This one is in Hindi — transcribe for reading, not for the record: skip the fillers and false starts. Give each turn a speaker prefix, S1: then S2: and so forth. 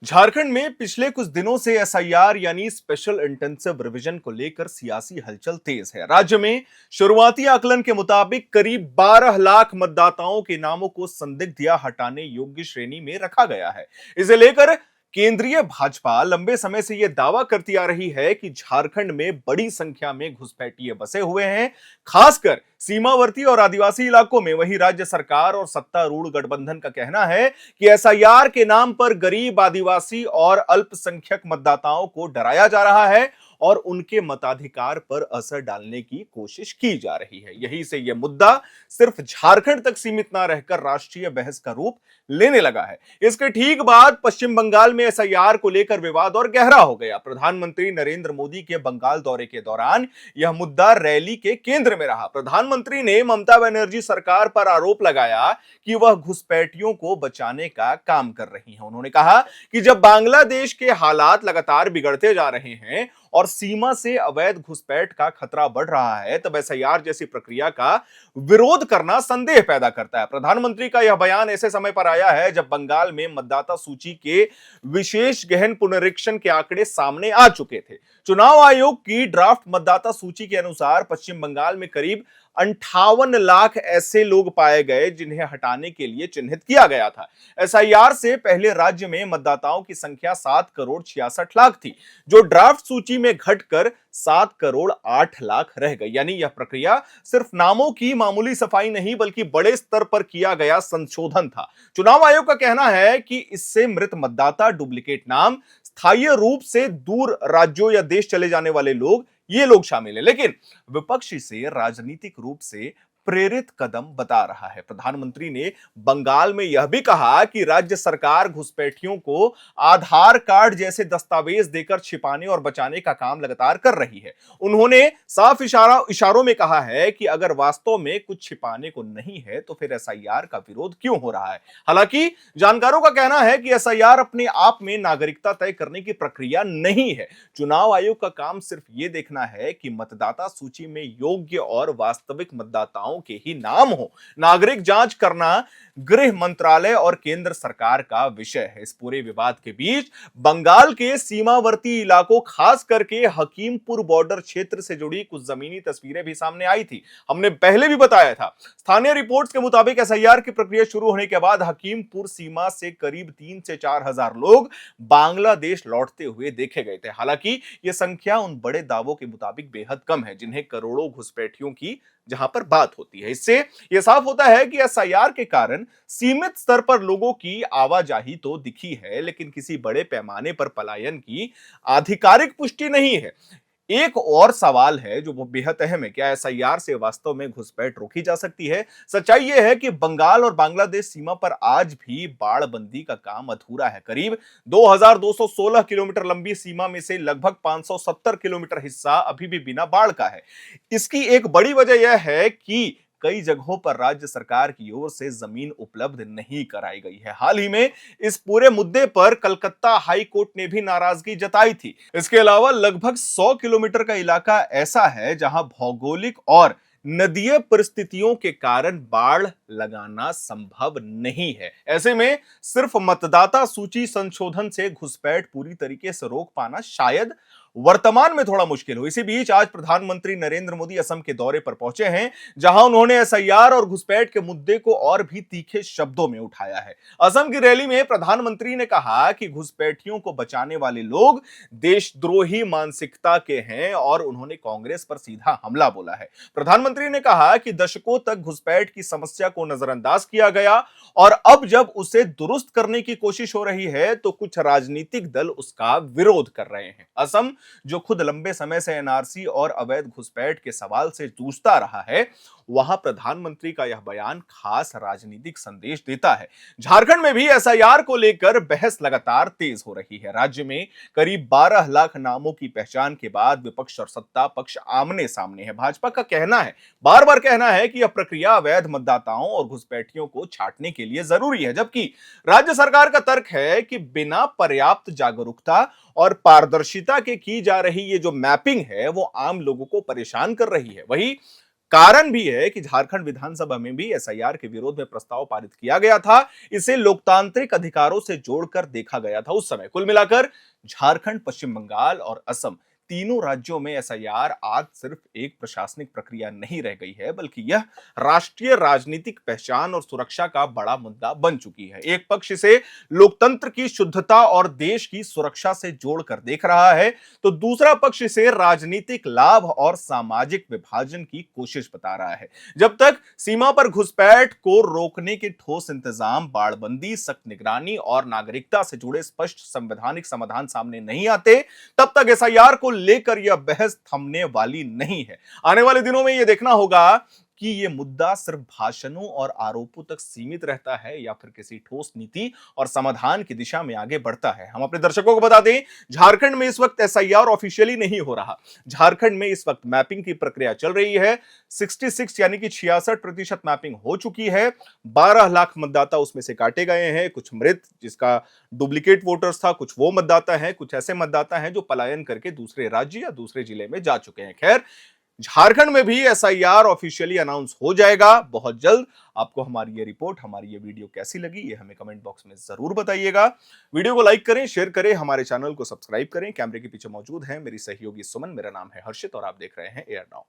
S1: झारखंड में पिछले कुछ दिनों से एसआईआर यानी स्पेशल इंटेंसिव रिवीजन को लेकर सियासी हलचल तेज है। राज्य में शुरुआती आकलन के मुताबिक करीब 12 लाख मतदाताओं के नामों को संदिग्ध या हटाने योग्य श्रेणी में रखा गया है। इसे लेकर केंद्रीय भाजपा लंबे समय से यह दावा करती आ रही है कि झारखंड में बड़ी संख्या में घुसपैठिए बसे हुए हैं, खासकर सीमावर्ती और आदिवासी इलाकों में। वहीं राज्य सरकार और सत्तारूढ़ गठबंधन का कहना है कि एसआईआर के नाम पर गरीब, आदिवासी और अल्पसंख्यक मतदाताओं को डराया जा रहा है और उनके मताधिकार पर असर डालने की कोशिश की जा रही है। यही से यह मुद्दा सिर्फ झारखंड तक सीमित ना रहकर राष्ट्रीय बहस का रूप लेने लगा है। इसके ठीक बाद पश्चिम बंगाल में एसआईआर को लेकर विवाद और गहरा हो गया। प्रधानमंत्री नरेंद्र मोदी के बंगाल दौरे के दौरान यह मुद्दा रैली के केंद्र में रहा। प्रधानमंत्री ने ममता बनर्जी सरकार पर आरोप लगाया कि वह घुसपैठियों को बचाने का काम कर रही है। उन्होंने कहा कि जब बांग्लादेश के हालात लगातार बिगड़ते जा रहे हैं और सीमा से अवैध घुसपैठ का खतरा बढ़ रहा है, तब एसआईआर जैसी प्रक्रिया का विरोध करना संदेह पैदा करता है। प्रधानमंत्री का यह बयान ऐसे समय पर आया है जब बंगाल में मतदाता सूची के विशेष गहन पुनरीक्षण के आंकड़े सामने आ चुके थे। चुनाव आयोग की ड्राफ्ट मतदाता सूची के अनुसार पश्चिम बंगाल में करीब 58 लाख ऐसे लोग पाए गए जिन्हें हटाने के लिए चिन्हित किया गया था। एसआईआर से पहले राज्य में मतदाताओं की संख्या 7 करोड़ 66 लाख थी, जो ड्राफ्ट सूची में घटकर 7 करोड़ 8 लाख रह गई। यानी यह प्रक्रिया सिर्फ नामों की मामूली सफाई नहीं बल्कि बड़े स्तर पर किया गया संशोधन था। चुनाव आयोग का कहना है कि इससे मृत मतदाता, डुप्लीकेट नाम, स्थायी रूप से दूर राज्यों या देश चले जाने वाले लोग, ये लोग शामिल है। लेकिन विपक्ष इसे राजनीतिक रूप से प्रेरित कदम बता रहा है। प्रधानमंत्री ने बंगाल में यह भी कहा कि राज्य सरकार घुसपैठियों को आधार कार्ड जैसे दस्तावेज देकर छिपाने और बचाने का काम लगातार कर रही है। उन्होंने साफ इशारों में कहा है कि अगर वास्तव में कुछ छिपाने को नहीं है तो फिर एसआईआर का विरोध क्यों हो रहा है। हालांकि जानकारों का कहना है कि एसआईआर अपने आप में नागरिकता तय करने की प्रक्रिया नहीं है। चुनाव आयोग का काम सिर्फ यह देखना है कि मतदाता सूची में योग्य और वास्तविक मतदाताओं के ही नाम हो। नागरिक जांच करना गृह मंत्रालय और केंद्र सरकार का विषय है। इस पूरे विवाद के बीच बंगाल के सीमावर्ती इलाकों, खास करके हकीमपुर बॉर्डर क्षेत्र से जुड़ी कुछ जमीनी तस्वीरें भी सामने आई थी। हमने पहले भी बताया था। स्थानीय रिपोर्ट्स के मुताबिक एसआईआर की प्रक्रिया शुरू होने के बाद हकीमपुर सीमा से करीब 3 से 4 हजार लोग बांग्लादेश लौटते हुए देखे गए थे। हालांकि यह संख्या उन बड़े दावों के मुताबिक बेहद कम है जिन्हें करोड़ों घुसपैठियों की जहां पर बात होती है। इससे यह साफ होता है कि एसआईआर के कारण सीमित स्तर पर लोगों की आवाजाही तो दिखी है, लेकिन किसी बड़े पैमाने पर पलायन की आधिकारिक पुष्टि नहीं है। एक और सवाल है जो वो बेहद अहम है, क्या एसआईआर से वास्तव में घुसपैठ रोकी जा सकती है? सच्चाई यह है कि बंगाल और बांग्लादेश सीमा पर आज भी बाड़बंदी का काम अधूरा है। करीब 2216 किलोमीटर लंबी सीमा में से लगभग 570 किलोमीटर हिस्सा अभी भी बिना बाढ़ का है। इसकी एक बड़ी वजह यह है कि कई जगहों पर राज्य सरकार की ओर से जमीन उपलब्ध नहीं कराई गई है। हाल ही में इस पूरे मुद्दे पर कलकत्ता हाई कोर्ट ने भी नाराजगी जताई थी। इसके अलावा लगभग 100 किलोमीटर का इलाका ऐसा है जहां भौगोलिक और नदीय परिस्थितियों के कारण बाढ़ लगाना संभव नहीं है। ऐसे में सिर्फ मतदाता सूची संशोधन से घुसपैठ पूरी तरीके से रोक पाना शायद वर्तमान में थोड़ा मुश्किल हो। इसी बीच आज प्रधानमंत्री नरेंद्र मोदी असम के दौरे पर पहुंचे हैं, जहां उन्होंने एसआईआर और घुसपैठ के मुद्दे को और भी तीखे शब्दों में उठाया है। असम की रैली में प्रधानमंत्री ने कहा कि घुसपैठियों को बचाने वाले लोग देशद्रोही मानसिकता के हैं और उन्होंने कांग्रेस पर सीधा हमला बोला है। प्रधानमंत्री ने कहा कि दशकों तक घुसपैठ की समस्या को नजरअंदाज किया गया और अब जब उसे दुरुस्त करने की कोशिश हो रही है तो कुछ राजनीतिक दल उसका विरोध कर रहे हैं। असम, जो खुद लंबे समय से एनआरसी और अवैध घुसपैठ के सवाल से जूझता रहा है, वहां प्रधानमंत्री का यह बयान खास राजनीतिक संदेश देता है। झारखंड में भी एसआईआर को लेकर बहस लगातार तेज हो रही है। राज्य में करीब 12 लाख नामों की पहचान के बाद विपक्ष और सत्ता पक्ष आमने सामने है। भाजपा का कहना है, बार बार कहना है कि यह प्रक्रिया अवैध मतदाताओं और घुसपैठियों को छांटने के लिए जरूरी है, जबकि राज्य सरकार का तर्क है कि बिना पर्याप्त जागरूकता और पारदर्शिता के की जा रही ये जो मैपिंग है वो आम लोगों को परेशान कर रही है। वहीं कारण भी है कि झारखंड विधानसभा में भी एसआईआर के विरोध में प्रस्ताव पारित किया गया था। इसे लोकतांत्रिक अधिकारों से जोड़कर देखा गया था उस समय। कुल मिलाकर झारखंड, पश्चिम बंगाल और असम, तीनों राज्यों में एसआईआर आज सिर्फ एक प्रशासनिक प्रक्रिया नहीं रह गई है, बल्कि यह राष्ट्रीय राजनीतिक पहचान और सुरक्षा का बड़ा मुद्दा बन चुकी है। एक पक्ष इसे लोकतंत्र की शुद्धता और देश की सुरक्षा से जोड़कर देख रहा है, तो दूसरा पक्ष इसे राजनीतिक लाभ और सामाजिक विभाजन की कोशिश बता रहा है। जब तक सीमा पर घुसपैठ को रोकने के ठोस इंतजाम, बाड़बंदी, सख्त निगरानी और नागरिकता से जुड़े स्पष्ट संवैधानिक समाधान सामने नहीं आते, तब तक एसआईआर को लेकर यह बहस थमने वाली नहीं है। आने वाले दिनों में यह देखना होगा कि यह मुद्दा सिर्फ भाषणों और आरोपों तक सीमित रहता है या फिर किसी ठोस नीति और समाधान की दिशा में आगे बढ़ता है। हम अपने दर्शकों को बता दें, झारखंड में इस वक्त एसआईआर ऑफिशियली नहीं हो रहा। झारखंड में इस वक्त मैपिंग की प्रक्रिया चल रही है। 66 यानी कि 66% मैपिंग हो चुकी है। 12 लाख मतदाता उसमें से काटे गए हैं। कुछ मृत, जिसका डुप्लीकेट वोटर्स था, कुछ वो मतदाता हैं, कुछ ऐसे मतदाता हैं जो पलायन करके दूसरे राज्य या दूसरे जिले में जा चुके हैं। खैर, झारखंड में भी एसआईआर ऑफिशियली अनाउंस हो जाएगा बहुत जल्द। आपको हमारी ये रिपोर्ट, हमारी ये वीडियो कैसी लगी, ये हमें कमेंट बॉक्स में जरूर बताइएगा। वीडियो को लाइक करें, शेयर करें, हमारे चैनल को सब्सक्राइब करें। कैमरे के पीछे मौजूद है मेरी सहयोगी सुमन, मेरा नाम है हर्षित और आप देख रहे हैं एयर नाउ।